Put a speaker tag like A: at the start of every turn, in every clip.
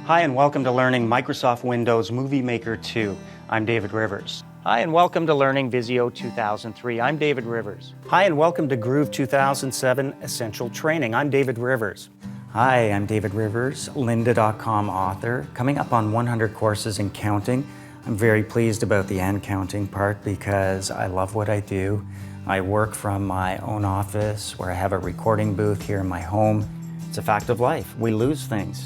A: Hi and welcome to learning Microsoft Windows Movie Maker 2. I'm David Rivers. Hi and welcome to learning Visio 2003. I'm David Rivers. Hi and welcome to Groove 2007 Essential Training. I'm David Rivers. Hi, I'm David Rivers, lynda.com author, coming up on 100 courses and counting. I'm very pleased about the and counting part because I love what I do. I work from my own office where I have a recording booth here in my home. It's a fact of life. We lose things.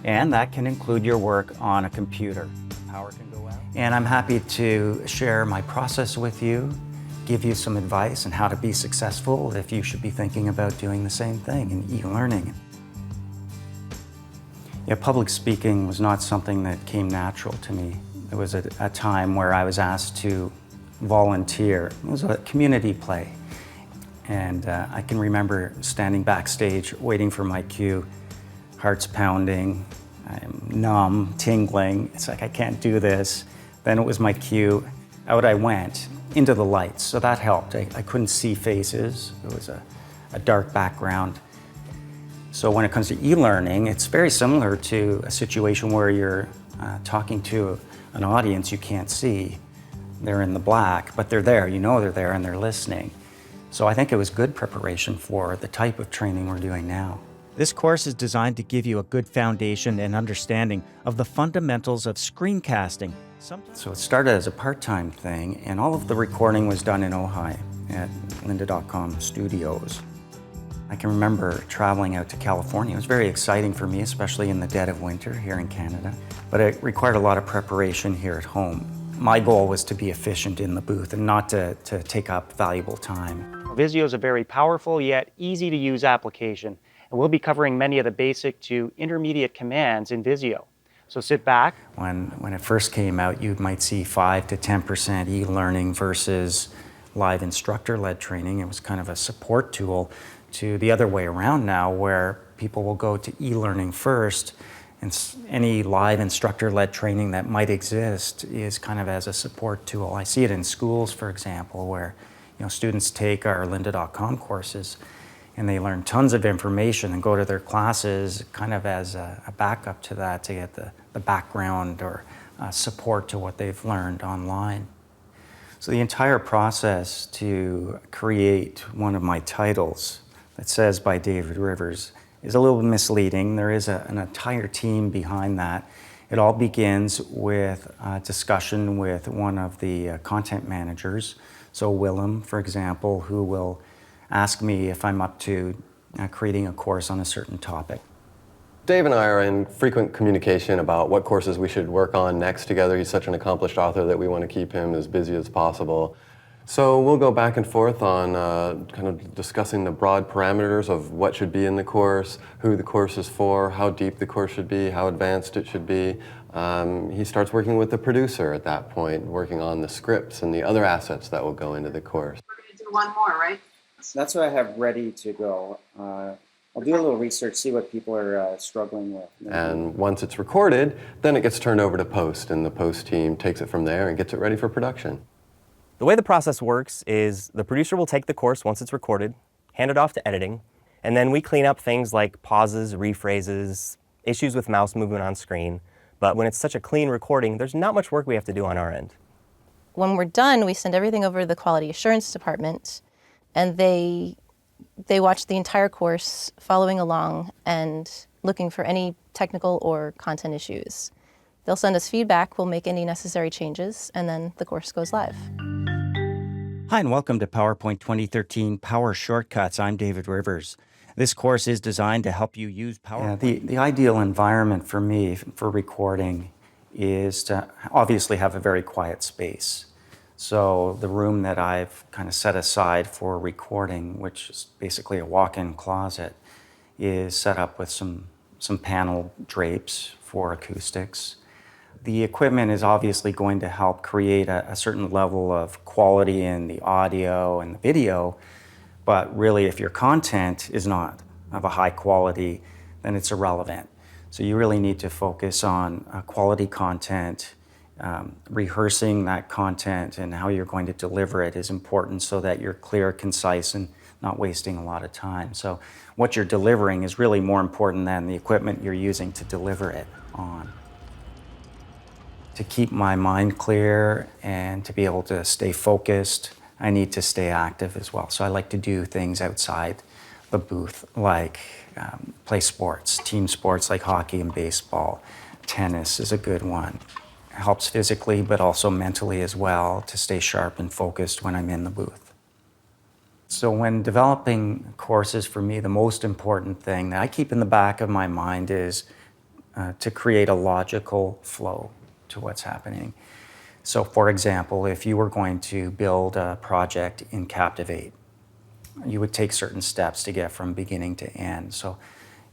A: And that can include your work on a computer. Power can go out. And I'm happy to share my process with you, give you some advice on how to be successful if you should be thinking about doing the same thing in e-learning. Yeah, public speaking was not something that came natural to me. There was a time where I was asked to volunteer. It was a community play. And I can remember standing backstage, waiting for my cue, heart's pounding, I'm numb, tingling. It's like, I can't do this. Then it was my cue. Out I went into the lights, so that helped. I couldn't see faces. It was a dark background. So when it comes to e-learning, it's very similar to a situation where you're talking to an audience you can't see. They're in the black, but they're there. You know they're there and they're listening. So I think it was good preparation for the type of training we're doing now. This course is designed to give you a good foundation and understanding of the fundamentals of screencasting. So it started as a part-time thing, and all of the recording was done in Ojai at lynda.com studios. I can remember traveling out to California. It was very exciting for me, especially in the dead of winter here in Canada, but it required a lot of preparation here at home. My goal was to be efficient in the booth and not to take up valuable time. Visio is a very powerful yet easy to use application. And we'll be covering many of the basic to intermediate commands in Visio. So sit back. When it first came out, you might see 5 to 10% e-learning versus live instructor-led training. It was kind of a support tool to the other way around now, where people will go to e-learning first, and any live instructor-led training that might exist is kind of as a support tool. I see it in schools, for example, where students take our lynda.com courses and they learn tons of information and go to their classes kind of as a backup to that, to get the background or support to what they've learned online. So the entire process to create one of my titles that says by David Rivers is a little misleading. There is an entire team behind that. It all begins with a discussion with one of the content managers. So Willem, for example, who will ask me if I'm up to creating a course on a certain topic.
B: Dave and I are in frequent communication about what courses we should work on next together. He's such an accomplished author that we want to keep him as busy as possible. So we'll go back and forth on kind of discussing the broad parameters of what should be in the course, who the course is for, how deep the course should be, how advanced it should be. He starts working with the producer at that point, working on the scripts and the other assets that will go into the course.
C: We're going to do one more, right?
A: That's what I have ready to go. I'll do a little research, see what people are struggling with.
B: And once it's recorded, then it gets turned over to post, and the post team takes it from there and gets it ready for production.
D: The way the process works is the producer will take the course once it's recorded, hand it off to editing, and then we clean up things like pauses, rephrases, issues with mouse movement on screen. But when it's such a clean recording, there's not much work we have to do on our end.
E: When we're done, we send everything over to the quality assurance department, and they watch the entire course, following along and looking for any technical or content issues. They'll send us feedback, we'll make any necessary changes, and then the course goes live.
A: Hi, and welcome to PowerPoint 2013 Power Shortcuts. I'm David Rivers. This course is designed to help you use PowerPoint. Yeah, the ideal environment for me for recording is to obviously have a very quiet space. So the room that I've kind of set aside for recording, which is basically a walk-in closet, is set up with some panel drapes for acoustics. The equipment is obviously going to help create a certain level of quality in the audio and the video, but really if your content is not of a high quality, then it's irrelevant. So you really need to focus on quality content. Rehearsing that content and how you're going to deliver it is important so that you're clear, concise, and not wasting a lot of time. So what you're delivering is really more important than the equipment you're using to deliver it on. To keep my mind clear and to be able to stay focused, I need to stay active as well. So I like to do things outside the booth, like play sports, team sports like hockey and baseball. Tennis is a good one. It helps physically, but also mentally as well, to stay sharp and focused when I'm in the booth. So when developing courses, for me, the most important thing that I keep in the back of my mind is to create a logical flow to what's happening. So for example, if you were going to build a project in Captivate, you would take certain steps to get from beginning to end. So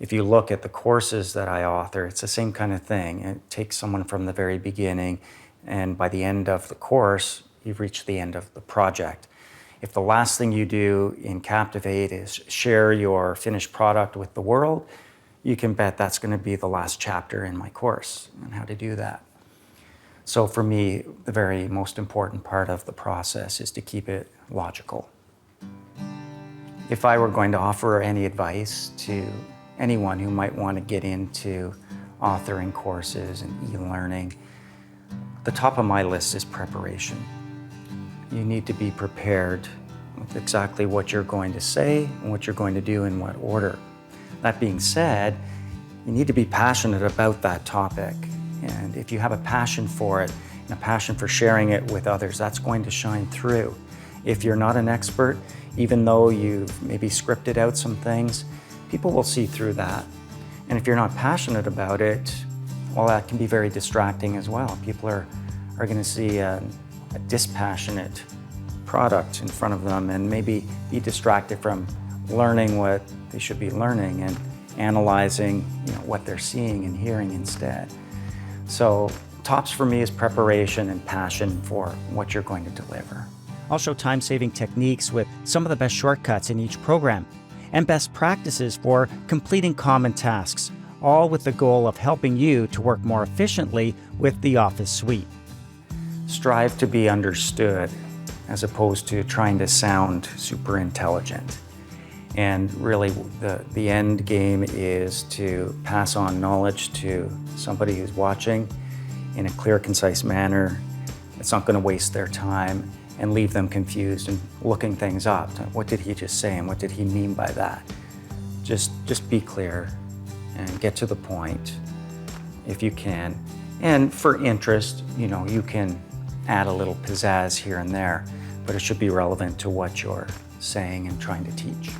A: if you look at the courses that I author, it's the same kind of thing. It takes someone from the very beginning, and by the end of the course, you've reached the end of the project. If the last thing you do in Captivate is share your finished product with the world, you can bet that's going to be the last chapter in my course on how to do that. So for me, the very most important part of the process is to keep it logical. If I were going to offer any advice to anyone who might want to get into authoring courses and e-learning, the top of my list is preparation. You need to be prepared with exactly what you're going to say and what you're going to do in what order. That being said, you need to be passionate about that topic. And if you have a passion for it and a passion for sharing it with others, that's going to shine through. If you're not an expert, even though you've maybe scripted out some things, people will see through that. And if you're not passionate about it, well, that can be very distracting as well. People are going to see a dispassionate product in front of them and maybe be distracted from learning what they should be learning and analyzing, what they're seeing and hearing instead. So tops for me is preparation and passion for what you're going to deliver.
C: I'll show time-saving techniques with some of the best shortcuts in each program and best practices for completing common tasks, all with the goal of helping you to work more efficiently with the Office suite.
A: Strive to be understood as opposed to trying to sound super intelligent. And really, the end game is to pass on knowledge to somebody who's watching in a clear, concise manner. It's not going to waste their time and leave them confused and looking things up. What did he just say and what did he mean by that? Just be clear and get to the point if you can. And for interest, you can add a little pizzazz here and there, but it should be relevant to what you're saying and trying to teach.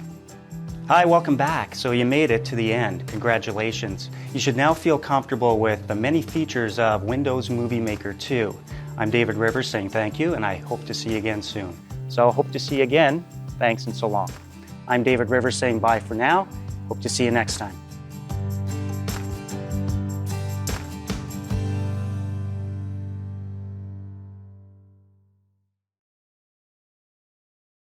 A: Hi, welcome back. So you made it to the end. Congratulations. You should now feel comfortable with the many features of Windows Movie Maker 2. I'm David Rivers saying thank you, and I hope to see you again soon. So hope to see you again. Thanks and so long. I'm David Rivers saying bye for now. Hope to see you next time.